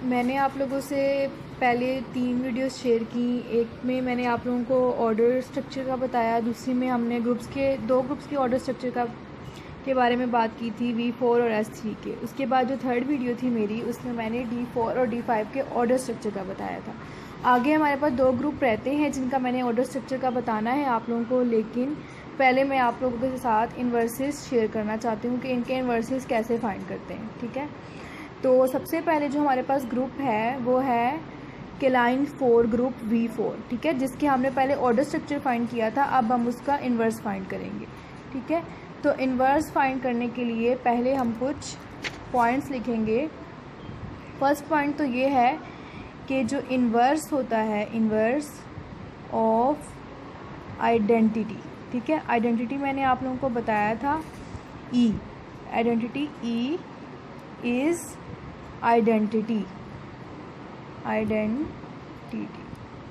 मैंने आप लोगों से पहले 3 वीडियोस शेयर की। एक में मैंने आप लोगों को ऑर्डर स्ट्रक्चर का बताया, दूसरी में हमने दो ग्रुप्स के ऑर्डर स्ट्रक्चर के बारे में बात की थी, V4 और S3 के। उसके बाद जो थर्ड वीडियो थी मेरी, उसमें मैंने D4 और D5 के ऑर्डर स्ट्रक्चर का बताया था। आगे हमारे पास 2 ग्रुप रहते हैं जिनका मैंने ऑर्डर स्ट्रक्चर का बताना है आप लोगों को, लेकिन पहले मैं आप लोगों के साथ इन्वर्सेस शेयर करना चाहती हूँ कि इनके इन्वर्सेस कैसे फाइंड करते हैं। ठीक है, तो सबसे पहले जो हमारे पास ग्रुप है वो है केलाइन 4 ग्रुप V4। ठीक है, जिसके हमने पहले ऑर्डर स्ट्रक्चर फाइंड किया था, अब हम उसका इन्वर्स फाइंड करेंगे। ठीक है, तो इन्वर्स फाइंड करने के लिए पहले हम कुछ पॉइंट्स लिखेंगे। फर्स्ट पॉइंट तो ये है कि जो इन्वर्स होता है, इन्वर्स ऑफ आइडेंटिटी। ठीक है, आइडेंटिटी मैंने आप लोगों को बताया था E, identity E is identity.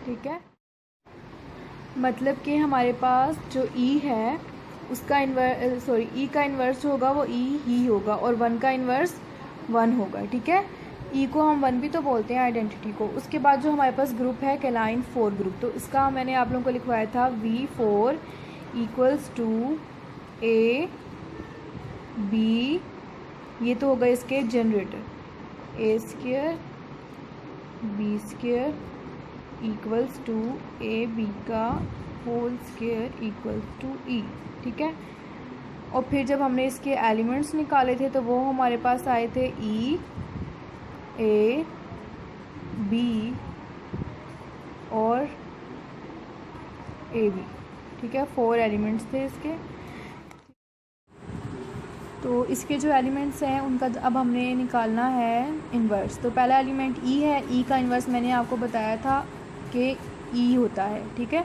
ठीक है, मतलब कि हमारे पास जो E है उसका E का इन्वर्स होगा वो E ही होगा, और 1 का इन्वर्स 1 होगा। ठीक है, E को हम 1 भी तो बोलते हैं आइडेंटिटी को। उसके बाद जो हमारे पास ग्रुप है केलाइन 4 ग्रुप, तो इसका मैंने आप लोगों को लिखवाया था V4 equals to A B, ये तो होगा इसके generator, A² B² equals to AB का whole square equals to E। ठीक है, और फिर जब हमने इसके एलिमेंट्स निकाले थे तो वो हमारे पास आए थे E A B और AB। ठीक है, 4 एलिमेंट्स थे इसके। तो इसके जो एलिमेंट्स हैं उनका अब हमने निकालना है इन्वर्स। तो पहला एलिमेंट E है, E का इन्वर्स मैंने आपको बताया था कि E होता है। ठीक है,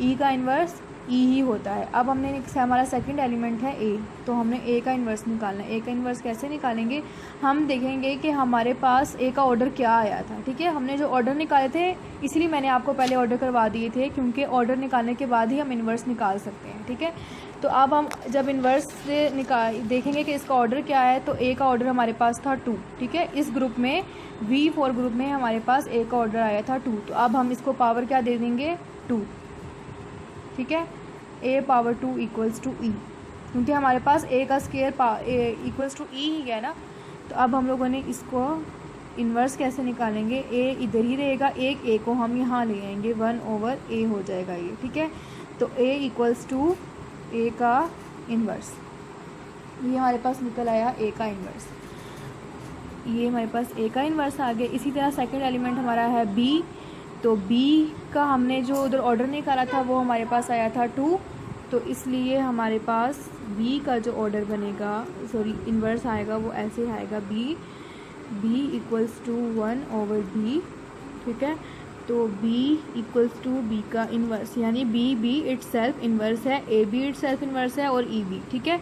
E का इन्वर्स E ही होता है। अब हमने हमारा सेकंड एलिमेंट है A, तो हमने A का इन्वर्स निकालना है। A का इन्वर्स कैसे निकालेंगे, हम देखेंगे कि हमारे पास A का ऑर्डर क्या आया था। ठीक है, हमने जो ऑर्डर निकाले थे, इसलिए मैंने आपको पहले ऑर्डर करवा दिए थे, क्योंकि ऑर्डर निकालने के बाद ही हम इन्वर्स निकाल सकते हैं। ठीक है, तो अब हम जब इन्वर्स से देखेंगे कि इसका ऑर्डर क्या है, तो A का ऑर्डर हमारे पास था 2। ठीक है, इस ग्रुप में V4 ग्रुप में हमारे पास A का ऑर्डर आया था 2, तो अब हम इसको पावर क्या दे देंगे, 2। ठीक है, A power 2 equals to E, क्योंकि हमारे पास A का स्केयर इक्वल्स टू E ही है ना। तो अब हम लोगों ने इसको इन्वर्स कैसे निकालेंगे, A इधर ही रहेगा, एक A को हम यहाँ ले आएंगे, 1/A हो जाएगा ये। ठीक है, तो A इक्वल्स टू A का इन्वर्स, ये हमारे पास निकल आया A का इन्वर्स। ये हमारे पास A का इन्वर्स आ गया। इसी तरह सेकंड एलिमेंट हमारा है B, तो B का हमने जो उधर ऑर्डर निकाला था वो हमारे पास आया था 2, तो इसलिए हमारे पास B का जो ऑर्डर बनेगा, इन्वर्स आएगा, वो ऐसे आएगा B इक्वल्स टू 1/B। ठीक है, तो B इक्वल्स टू B का इन्वर्स, यानी B इटसेल्फ इन्वर्स है, AB इटसेल्फ इन्वर्स है, और EB। ठीक है,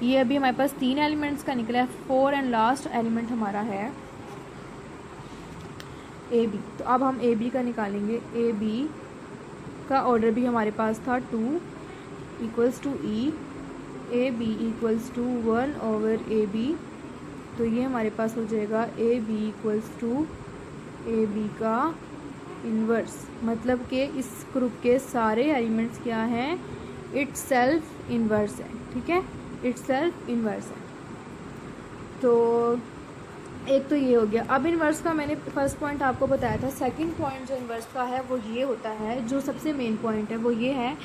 ये अभी हमारे पास 3 एलिमेंट्स का निकला है। 4 एंड लास्ट एलिमेंट हमारा है AB। तो अब हम AB का निकालेंगे। AB का ऑर्डर भी हमारे पास था 2 equals to E, AB equals to 1/AB। तो ये हमारे पास हो जाएगा AB इक्वल्स टू AB का इन्वर्स, मतलब कि इस ग्रुप के सारे एलिमेंट्स क्या हैं, इटसेल्फ इन्वर्स है। ठीक है, इटसेल्फ इन्वर्स है। तो एक तो ये हो गया। अब इन्वर्स का मैंने फर्स्ट पॉइंट आपको बताया था। सेकंड पॉइंट जो इन्वर्स का है वो ये होता है, जो सबसे मेन पॉइंट है वो ये है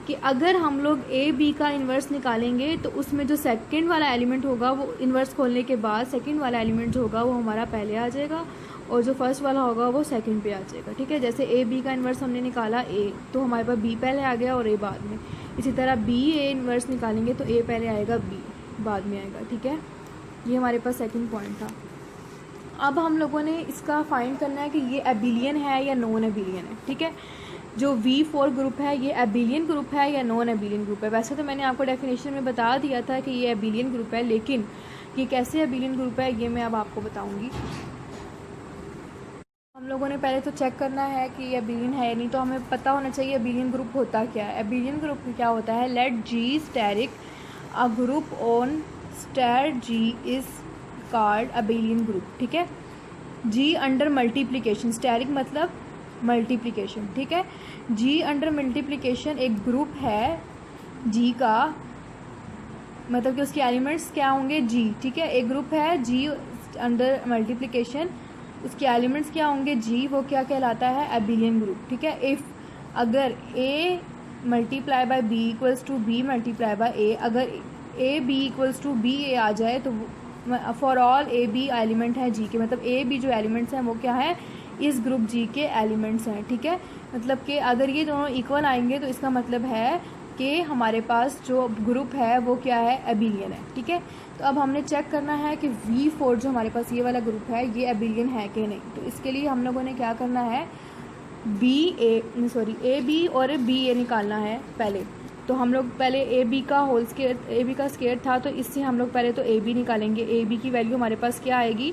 कि अगर हम लोग AB का इन्वर्स निकालेंगे तो उसमें जो सेकंड वाला एलिमेंट होगा वो इन्वर्स खोलने के बाद सेकंड वाला एलिमेंट जो होगा वो हमारा पहले आ जाएगा, और जो फर्स्ट वाला होगा वो सेकंड पे आ जाएगा। ठीक है, जैसे AB का इन्वर्स हमने निकाला A, तो हमारे पास B पहले आ गया और A बाद में। इसी तरह BA इन्वर्स निकालेंगे तो A पहले आएगा, B बाद में आएगा। ठीक है, ये हमारे पास सेकंड पॉइंट था। अब हम लोगों ने इसका फाइंड करना है कि ये एबिलियन है या नॉन एबिलियन है। ठीक है, जो V4 ग्रुप है ये एबिलियन ग्रुप है या नॉन एबिलियन ग्रुप है। वैसे तो मैंने आपको डेफिनेशन में बता दिया था कि ये एबिलियन ग्रुप है, लेकिन ये कैसे एबिलियन ग्रुप है ये मैं अब आपको बताऊंगी। हम लोगों ने पहले तो चेक करना है कि ये एबिलियन है या नहीं, तो हमें पता होना चाहिए एबिलियन ग्रुप होता क्या है। एबिलियन ग्रुप क्या होता है, let G asterisk a group on star G is called abelian group. ठीक है, जी अंडर मल्टीप्लिकेशन, स्टेरिक मतलब मल्टीप्लिकेशन, ठीक है। जी अंडर मल्टीप्लिकेशन एक ग्रुप है जी का, मतलब कि उसके एलिमेंट्स क्या होंगे, जी, ठीक है। एक ग्रुप है जी अंडर मल्टीप्लिकेशन, उसके एलिमेंट्स क्या होंगे, जी, वो क्या कहलाता है, एबिलियन ग्रुप, ठीक है। इफ़ अगर A multiply by B equals to B multiply by A, अगर A B equals to B A आ जाए तो for all A B element है जी के, मतलब ए बी जो एलिमेंट्स हैं वो क्या है, इस ग्रुप जी के एलिमेंट्स हैं, ठीक है। मतलब कि अगर ये दोनों इक्वल आएंगे तो इसका मतलब है कि हमारे पास जो ग्रुप है वो क्या है, एबिलियन है, ठीक है। तो अब हमने चेक करना है कि V4 जो हमारे पास ये वाला ग्रुप है ये एबिलियन है कि नहीं। तो इसके लिए हम लोगों ने क्या करना है, ए बी और बी ए निकालना है पहले। तो हम लोग पहले ए बी का होल स्क्वायर, ए बी का स्क्वायर था, तो इससे हम लोग पहले तो ए बी निकालेंगे। ए बी की वैल्यू हमारे पास क्या आएगी,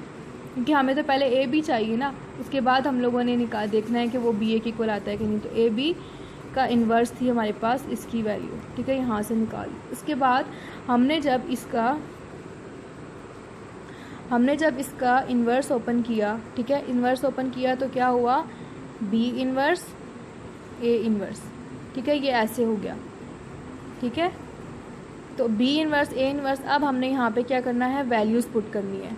क्योंकि हमें तो पहले ए बी चाहिए ना, उसके बाद हम लोगों ने देखना है कि वो बी ए के इक्वल आता है कि नहीं। तो ए बी का इन्वर्स थी हमारे पास इसकी वैल्यू, ठीक है, यहाँ से निकाल। उसके बाद हमने जब इसका इन्वर्स ओपन किया, ठीक है, इन्वर्स ओपन किया तो क्या हुआ, बी इन्वर्स ए इन्वर्स, ठीक है, ये ऐसे हो गया, ठीक है। तो बी इन्वर्स ए इन्वर्स, अब हमने यहाँ पे क्या करना है, वैल्यूज़ पुट करनी है।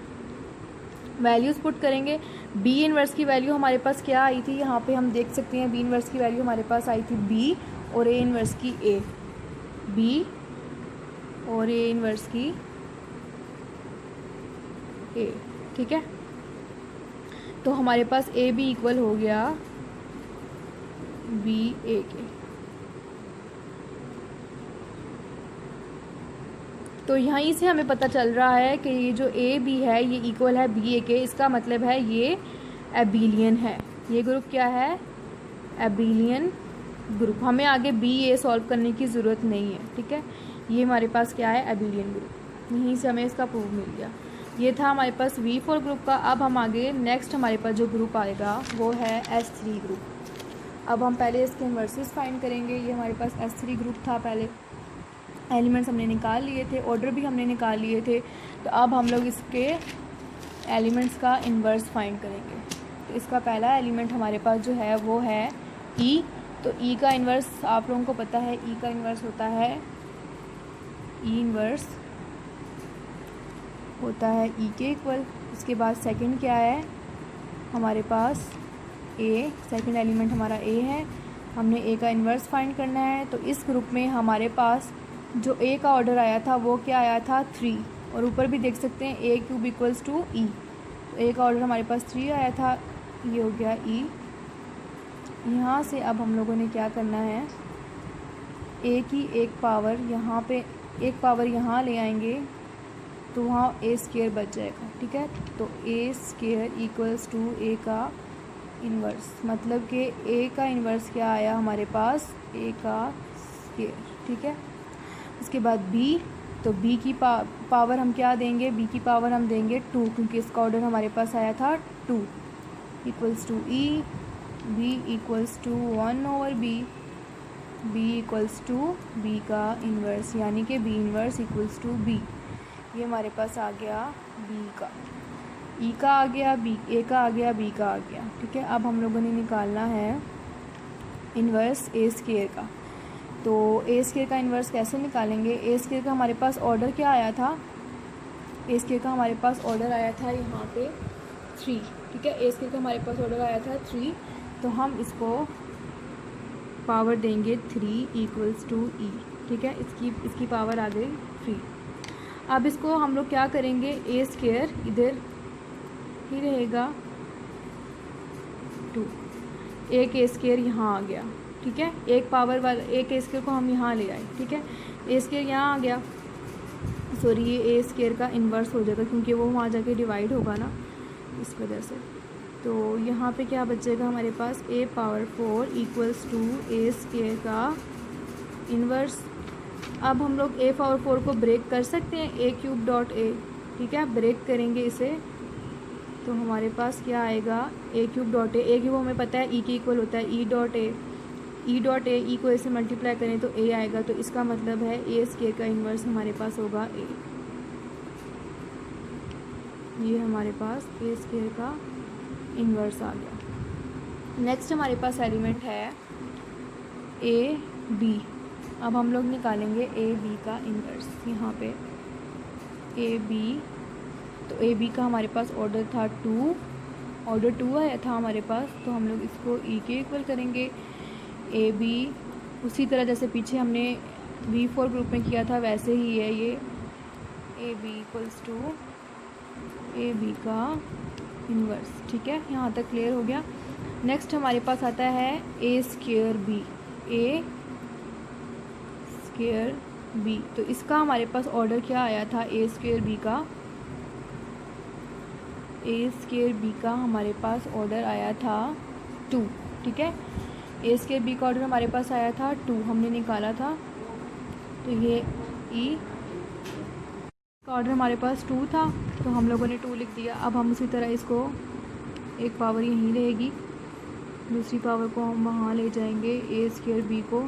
वैल्यूज़ पुट करेंगे। बी इन्वर्स की वैल्यू हमारे पास क्या आई थी, यहाँ पे हम देख सकते हैं बी इन्वर्स की वैल्यू हमारे पास आई थी बी और ए इन्वर्स की ए, बी और ए इन्वर्स की ए, ठीक है। तो हमारे पास ए बी इक्वल हो गया बी ए के। तो यहीं से हमें पता चल रहा है कि ये जो ए बी है ये इक्वल है बी ए के, इसका मतलब है ये एबिलियन है। ये ग्रुप क्या है, एबिलियन ग्रुप। हमें आगे बी ए सॉल्व करने की ज़रूरत नहीं है, ठीक है। ये हमारे पास क्या है, एबिलियन ग्रुप। यहीं से हमें इसका प्रूफ मिल गया। ये था हमारे पास V4 ग्रुप का। अब हम आगे नेक्स्ट हमारे पास जो ग्रुप आएगा वो है S3 ग्रुप। अब हम पहले इसके इन्वर्सेस फाइंड करेंगे। ये हमारे पास S3 ग्रुप था, पहले एलिमेंट्स हमने निकाल लिए थे, ऑर्डर भी हमने निकाल लिए थे। तो अब हम लोग इसके एलिमेंट्स का इन्वर्स फाइंड करेंगे। तो इसका पहला एलिमेंट हमारे पास जो है वो है E। तो E का इन्वर्स आप लोगों को पता है, E का इन्वर्स होता है, E इन्वर्स होता है E के इक्वल। इसके बाद सेकंड क्या है हमारे पास, A, सेकंड एलिमेंट हमारा A है। हमने A का इन्वर्स फाइंड करना है। तो इस ग्रुप में हमारे पास जो A का ऑर्डर आया था वो क्या आया था, 3। और ऊपर भी देख सकते हैं A cube equals to E। तो A का ऑर्डर हमारे पास 3 आया था, ये हो गया E। यहाँ से अब हम लोगों ने क्या करना है, A की एक पावर यहाँ पे, एक पावर यहाँ ले आएंगे तो वहाँ A स्क्वायर बच जाएगा, ठीक है। तो A square equals to A का इन्वर्स, मतलब कि A का इन्वर्स क्या आया हमारे पास, A का स्क्वायर, ठीक है। उसके बाद B, तो B की पावर हम क्या देंगे, B की पावर हम देंगे 2, क्योंकि इसका ऑर्डर हमारे पास आया था 2, equals to E, B equals to 1/B, B equals to B का इन्वर्स, यानी कि B inverse equals to B। ये हमारे पास आ गया B का, E का आ गया, B A का आ गया, B का आ गया, ठीक है। अब हम लोगों ने निकालना है इन्वर्स A स्क्वायर का। तो A स्क्वायर का इन्वर्स कैसे निकालेंगे, A स्क्वायर का हमारे पास ऑर्डर क्या आया था, A स्क्वायर का हमारे पास ऑर्डर आया था यहाँ पे 3, ठीक है। A स्क्वायर का हमारे पास ऑर्डर आया था 3, तो हम इसको पावर देंगे 3 इक्वल्स टू E, ठीक है। इसकी पावर आ गई 3। अब इसको हम लोग क्या करेंगे, A स्क्वायर इधर ही रहेगा 2, एक A स्क्वायर यहाँ आ गया, ठीक है। एक पावर वाला एक A स्क्वायर को हम यहाँ ले आए, ठीक है। A स्क्वायर यहाँ आ गया, सॉरी ये A स्क्वायर का इन्वर्स हो जाएगा क्योंकि वो वहाँ जाके डिवाइड होगा ना, इस वजह से। तो यहाँ पे क्या बचेगा हमारे पास, A power 4 equals to A square का इन्वर्स। अब हम लोग A पावर 4 को ब्रेक कर सकते हैं, A क्यूब डॉट A, ठीक है। ब्रेक करेंगे इसे तो हमारे पास क्या आएगा, A cube dot A cube हमें पता है E के इक्वल होता है E dot A, E dot A, E को ऐसे मल्टीप्लाई करें तो A आएगा। तो इसका मतलब है A स्क्वायर का इन्वर्स हमारे पास होगा A। ये हमारे पास A स्क्वायर का इन्वर्स आ गया। नेक्स्ट हमारे पास एलिमेंट है ए बी। अब हम लोग निकालेंगे ए बी का इन्वर्स। यहाँ पे ए बी, तो ए बी का हमारे पास ऑर्डर था 2, ऑर्डर 2 आया था हमारे पास, तो हम लोग इसको ई के इक्वल करेंगे। ए बी उसी तरह जैसे पीछे हमने V4 ग्रुप में किया था वैसे ही है ये, A B equals to A B का इन्वर्स। ठीक है, यहाँ तक क्लियर हो गया। नेक्स्ट हमारे पास आता है ए स्क्वेयर बी, ए स्क्वेयर बी। तो इसका हमारे पास ऑर्डर क्या आया था ए स्क्वेयर बी का, ए स्क्वेयर बी का हमारे पास ऑर्डर आया था 2। ठीक है, ए स्क्वेयर बी का ऑर्डर हमारे पास आया था 2, हमने निकाला था, तो ये ई का ऑर्डर हमारे पास 2 था, तो हम लोगों ने 2 लिख दिया। अब हम उसी तरह इसको एक पावर यहीं रहेगी, दूसरी पावर को हम वहाँ ले जाएंगे ए स्क्वेयर बी को,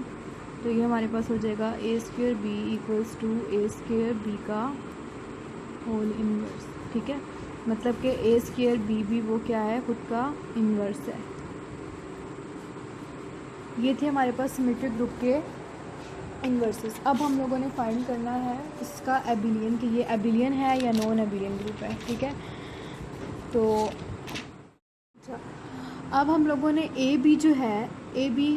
तो ये हमारे पास हो जाएगा A square B equals to A square B का होल इन्वर्स। ठीक है, मतलब कि ए स्क्वेयर बी भी वो क्या है, खुद का इन्वर्स है। ये थे हमारे पास सिमेट्रिक ग्रुप के इन्वर्सेस। अब हम लोगों ने फाइंड करना है इसका एबिलियन, कि ये एबिलियन है या नॉन एबिलियन ग्रुप है। ठीक है, तो अब हम लोगों ने ए बी जो है, ए बी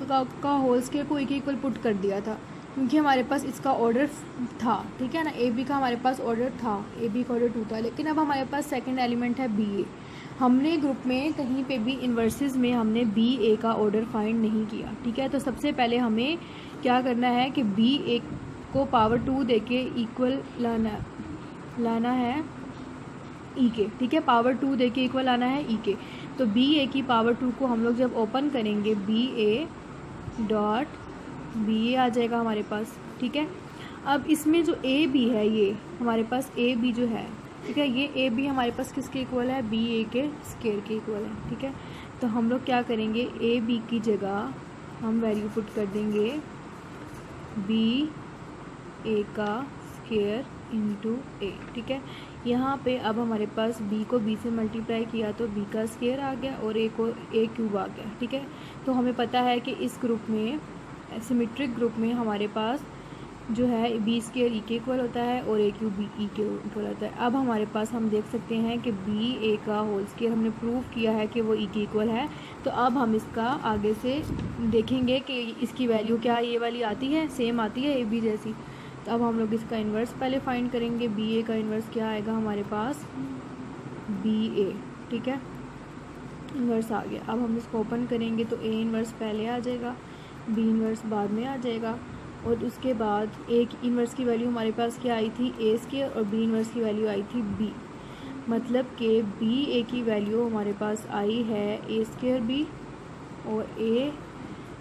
का होल स्क्वायर को इक्वल पुट कर दिया था, क्योंकि हमारे पास इसका ऑर्डर था। ठीक है ना, ए बी का हमारे पास ऑर्डर था, ए बी का ऑर्डर 2 था, लेकिन अब हमारे पास सेकंड एलिमेंट है बी ए। हमने ग्रुप में कहीं पे भी इन्वर्सेस में हमने बी ए का ऑर्डर फाइंड नहीं किया। ठीक है, तो सबसे पहले हमें क्या करना है कि बी ए को पावर 2 देके इक्वल लाना है ई के। ठीक है, पावर 2 देके इक्वल लाना है ई के। तो बी ए की पावर 2 को हम लोग जब ओपन करेंगे, B A dot B A आ जाएगा हमारे पास। ठीक है, अब इसमें जो ए बी है, ये हमारे पास ए बी जो है, ठीक है, ये ए बी हमारे पास किसके इक्वल है, बी ए के स्क्वायर के इक्वल है। ठीक है, तो हम लोग क्या करेंगे, ए बी की जगह हम वैल्यू पुट कर देंगे बी ए का स्क्वायर इंटू ए। ठीक है, यहाँ पे अब हमारे पास b को b से मल्टीप्लाई किया तो b का स्क्वायर आ गया और a को a क्यूब आ गया। ठीक है, तो हमें पता है कि इस ग्रुप में, सिमेट्रिक ग्रुप में हमारे पास जो है b स्क्वायर e के इक्वल होता है और a क्यूब e के इक्वल होता है। अब हमारे पास हम देख सकते हैं कि b a का होल स्क्वायर हमने प्रूव किया है कि वो e के इक्वल है। तो अब हम इसका आगे से देखेंगे कि इसकी वैल्यू क्या ये वाली आती है, सेम आती है ए बी जैसी। तो अब हम लोग इसका इन्वर्स पहले फाइंड करेंगे। बी ए का इन्वर्स क्या आएगा हमारे पास, बी ए। ठीक है, इन्वर्स आ गया। अब हम इसको ओपन करेंगे तो ए इन्वर्स पहले आ जाएगा, बी इन्वर्स बाद में आ जाएगा, और उसके बाद ए की इन्वर्स की वैल्यू हमारे पास क्या आई थी, ए स्क्वायर, और बी इन्वर्स की वैल्यू आई थी बी। मतलब कि बी ए की वैल्यू हमारे पास आई है ए स्क्वायर बी, और ए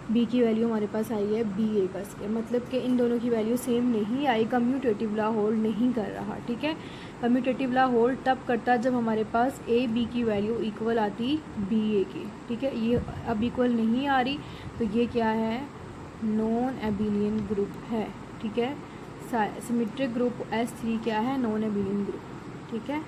बी की वैल्यू हमारे पास आई है बी ए का स्क्वायर। मतलब कि इन दोनों की वैल्यू सेम नहीं आई, कम्यूटेटिव लॉ होल्ड नहीं कर रहा। ठीक है, कम्यूटेटिव लॉ होल्ड तब करता जब हमारे पास ए बी की वैल्यू इक्वल आती बी ए की। ठीक है, ये अब इक्वल नहीं आ रही, तो ये क्या है, नॉन एबिलियन ग्रुप है। ठीक है, सिमेट्रिक ग्रुप S3 क्या है, नॉन एबिलियन ग्रुप। ठीक है।